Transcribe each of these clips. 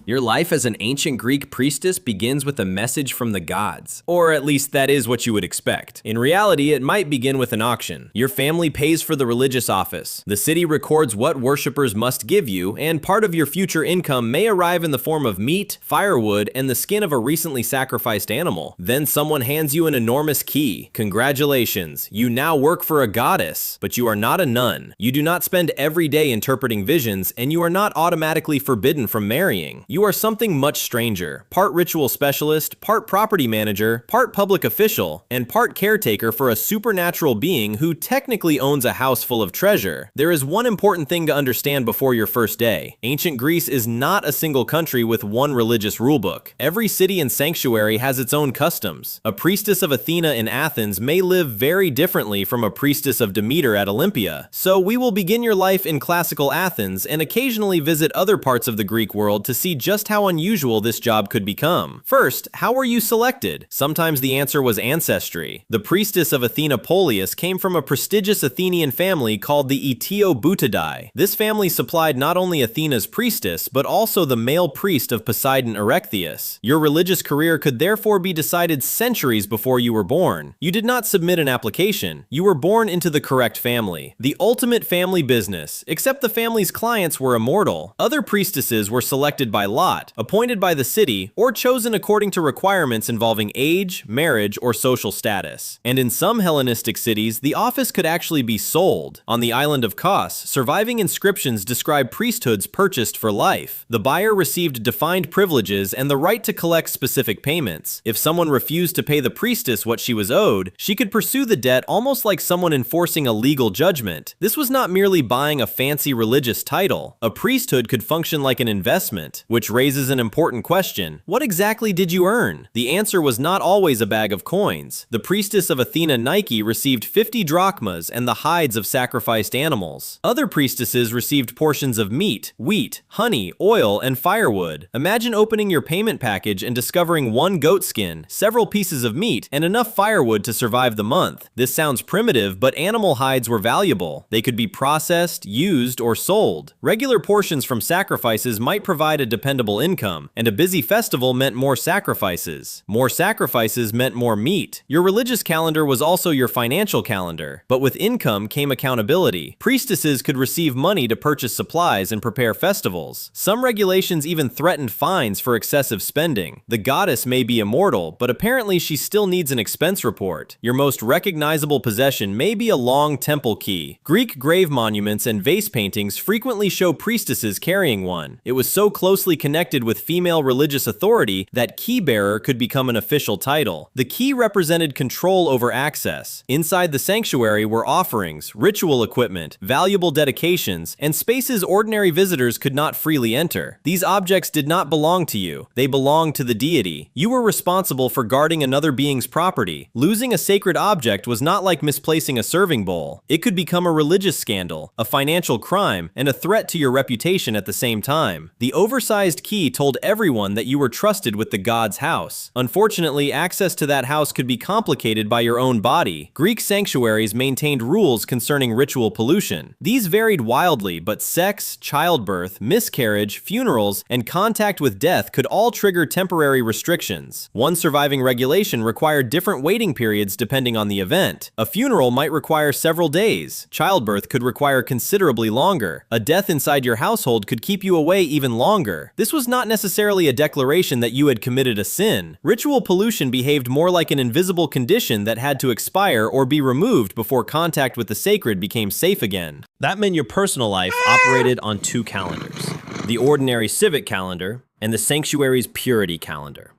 Your life as an ancient Greek priestess begins with a message from the gods. Or at least that is what you would expect. In reality, it might begin with an auction. Your family pays for the religious office. The city records what worshippers must give you, and part of your future income may arrive in the form of meat, firewood, and the skin of a recently sacrificed animal. Then someone hands you an enormous key. Congratulations, you now work for a goddess, but you are not a nun. You do not spend every day interpreting visions, and you are not automatically forbidden from marrying. You are something much stranger, part ritual specialist, part property manager, part public official, and part caretaker for a supernatural being who technically owns a house full of treasure. There is one important thing to understand before your first day. Ancient Greece is not a single country with one religious rulebook. Every city and sanctuary has its own customs. A priestess of Athena in Athens may live very differently from a priestess of Demeter at Olympia. So we will begin your life in classical Athens and occasionally visit other parts of the Greek world to see just how unusual this job could become. First, how were you selected? Sometimes the answer was ancestry. The priestess of Athena Polius came from a prestigious Athenian family called the Aetioboutidae. This family supplied not only Athena's priestess, but also the male priest of Poseidon Erechtheus. Your religious career could therefore be decided centuries before you were born. You did not submit an application. You were born into the correct family. The ultimate family business, except the family's clients were immortal. Other priestesses were selected by lot, appointed by the city, or chosen according to requirements involving age, marriage, or social status. And in some Hellenistic cities, the office could actually be sold. On the island of Kos, surviving inscriptions describe priesthoods purchased for life. The buyer received defined privileges and the right to collect specific payments. If someone refused to pay the priestess what she was owed, she could pursue the debt almost like someone enforcing a legal judgment. This was not merely buying a fancy religious title. A priesthood could function like an investment, which raises an important question. What exactly did you earn? The answer was not always a bag of coins. The priestess of Athena Nike received 50 drachmas and the hides of sacrificed animals. Other priestesses received portions of meat, wheat, honey, oil, and firewood. Imagine opening your payment package and discovering one goat skin, several pieces of meat, and enough firewood to survive the month. This sounds primitive, but animal hides were valuable. They could be processed, used, or sold. Regular portions from sacrifices might provide a dependable income, and a busy festival meant more sacrifices. More sacrifices meant more meat. Your religious calendar was also your financial calendar, but with income came accountability. Priestesses could receive money to purchase supplies and prepare festivals. Some regulations even threatened fines for excessive spending. The goddess may be immortal, but apparently she still needs an expense report. Your most recognizable possession may be a long temple key. Greek grave monuments and vase paintings frequently show priestesses carrying one. It was so closely connected with female religious authority that key bearer could become an official title. The key represented control over access. Inside the sanctuary were offerings, ritual equipment, valuable dedications, and spaces ordinary visitors could not freely enter. These objects did not belong to you. They belonged to the deity. You were responsible for guarding another being's property. Losing a sacred object was not like misplacing a serving bowl. It could become a religious scandal, a financial crime, and a threat to your reputation at the same time. The oversized key told everyone that you were trusted with the god's house. Unfortunately, access to that house could be complicated by your own body. Greek sanctuaries maintained rules concerning ritual pollution. These varied wildly, but sex, childbirth, miscarriage, funerals, and contact with death could all trigger temporary restrictions. One surviving regulation required different waiting periods depending on the event. A funeral might require several days. Childbirth could require considerably longer. A death inside your household could keep you away even longer. This was not necessarily a declaration that you had committed a sin. Ritual pollution behaved more like an invisible condition that had to expire or be removed before contact with the sacred became safe again. That meant your personal life operated on two calendars: the ordinary civic calendar and the sanctuary's purity calendar.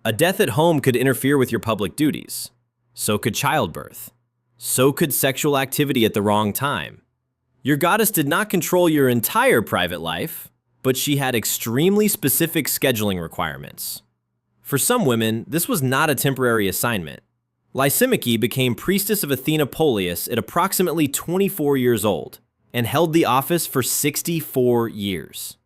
A death at home could interfere with your public duties. So could childbirth. So could sexual activity at the wrong time. Your goddess did not control your entire private life, but she had extremely specific scheduling requirements. For some women, this was not a temporary assignment. Lysimachie became priestess of Athena Polius at approximately 24 years old and held the office for 64 years.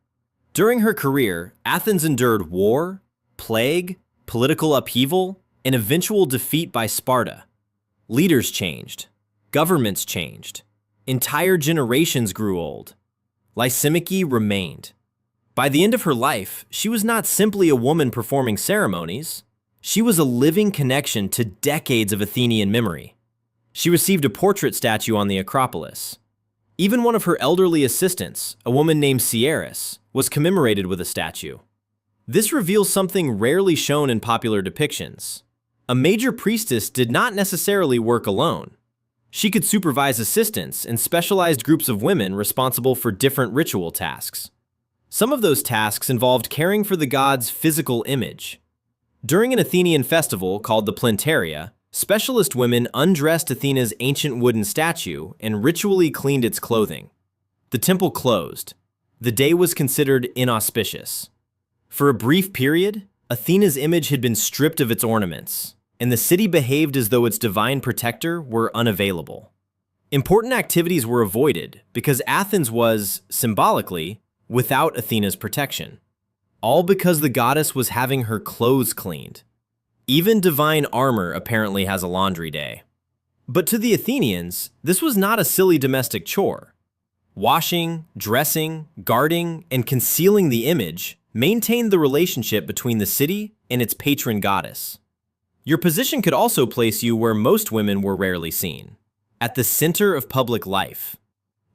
During her career, Athens endured war, plague, political upheaval, and eventual defeat by Sparta. Leaders changed. Governments changed. Entire generations grew old. Lysimachie remained. By the end of her life, she was not simply a woman performing ceremonies. She was a living connection to decades of Athenian memory. She received a portrait statue on the Acropolis. Even one of her elderly assistants, a woman named Cited, was commemorated with a statue. This reveals something rarely shown in popular depictions. A major priestess did not necessarily work alone. She could supervise assistants and specialized groups of women responsible for different ritual tasks. Some of those tasks involved caring for the god's physical image. During an Athenian festival called the Plenteria, specialist women undressed Athena's ancient wooden statue and ritually cleaned its clothing. The temple closed. The day was considered inauspicious. For a brief period, Athena's image had been stripped of its ornaments, and the city behaved as though its divine protector were unavailable. Important activities were avoided because Athens was, symbolically, without Athena's protection. All because the goddess was having her clothes cleaned. Even divine armor apparently has a laundry day. But to the Athenians, this was not a silly domestic chore. Washing, dressing, guarding, and concealing the image maintained the relationship between the city and its patron goddess. Your position could also place you where most women were rarely seen, at the center of public life.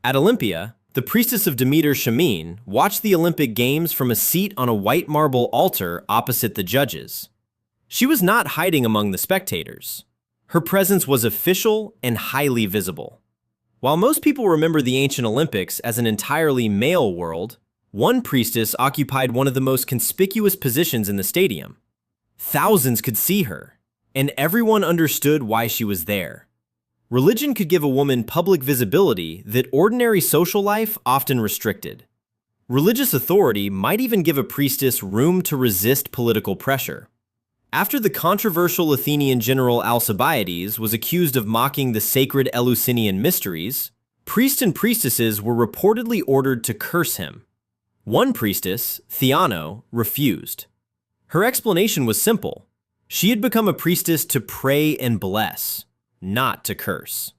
At Olympia, the priestess of Demeter Shamin watched the Olympic Games from a seat on a white marble altar opposite the judges. She was not hiding among the spectators. Her presence was official and highly visible. While most people remember the ancient Olympics as an entirely male world, one priestess occupied one of the most conspicuous positions in the stadium. Thousands could see her, and everyone understood why she was there. Religion could give a woman public visibility that ordinary social life often restricted. Religious authority might even give a priestess room to resist political pressure. After the controversial Athenian general Alcibiades was accused of mocking the sacred Eleusinian mysteries, priests and priestesses were reportedly ordered to curse him. One priestess, Theano, refused. Her explanation was simple. She had become a priestess to pray and bless, not to curse.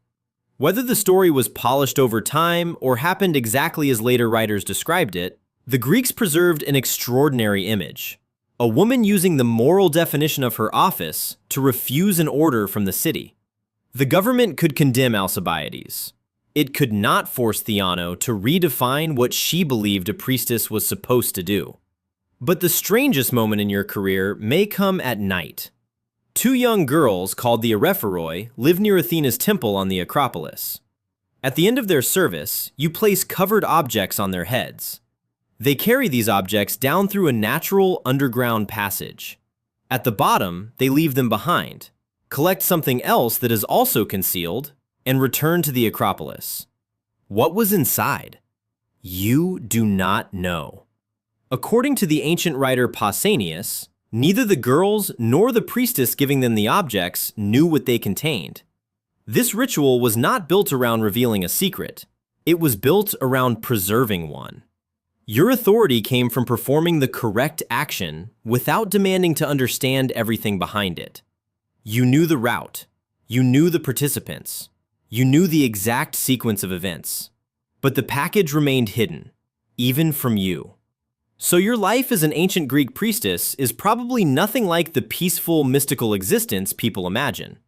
Whether the story was polished over time or happened exactly as later writers described it, the Greeks preserved an extraordinary image. A woman using the moral definition of her office to refuse an order from the city. The government could condemn Alcibiades. It could not force Theano to redefine what she believed a priestess was supposed to do. But the strangest moment in your career may come at night. Two young girls called the Erephoroi live near Athena's temple on the Acropolis. At the end of their service, you place covered objects on their heads. They carry these objects down through a natural underground passage. At the bottom, they leave them behind, collect something else that is also concealed, and return to the Acropolis. What was inside? You do not know. According to the ancient writer Pausanias, neither the girls nor the priestess giving them the objects knew what they contained. This ritual was not built around revealing a secret. It was built around preserving one. Your authority came from performing the correct action without demanding to understand everything behind it. You knew the route. You knew the participants. You knew the exact sequence of events. But the package remained hidden, even from you. So your life as an ancient Greek priestess is probably nothing like the peaceful, mystical existence people imagine.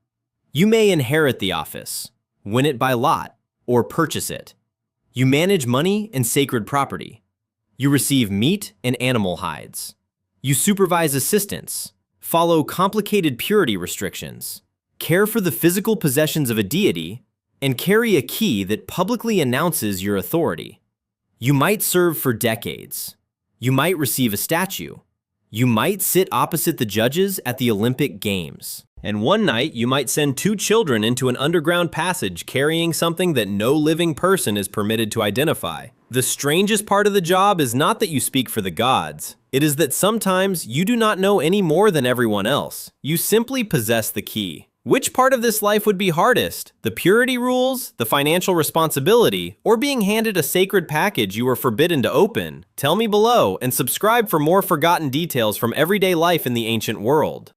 You may inherit the office, win it by lot, or purchase it. You manage money and sacred property. You receive meat and animal hides. You supervise assistants, follow complicated purity restrictions, care for the physical possessions of a deity, and carry a key that publicly announces your authority. You might serve for decades. You might receive a statue. You might sit opposite the judges at the Olympic Games. And one night, you might send two children into an underground passage carrying something that no living person is permitted to identify. The strangest part of the job is not that you speak for the gods. It is that sometimes you do not know any more than everyone else. You simply possess the key. Which part of this life would be hardest? The purity rules, the financial responsibility, or being handed a sacred package you were forbidden to open? Tell me below and subscribe for more forgotten details from everyday life in the ancient world.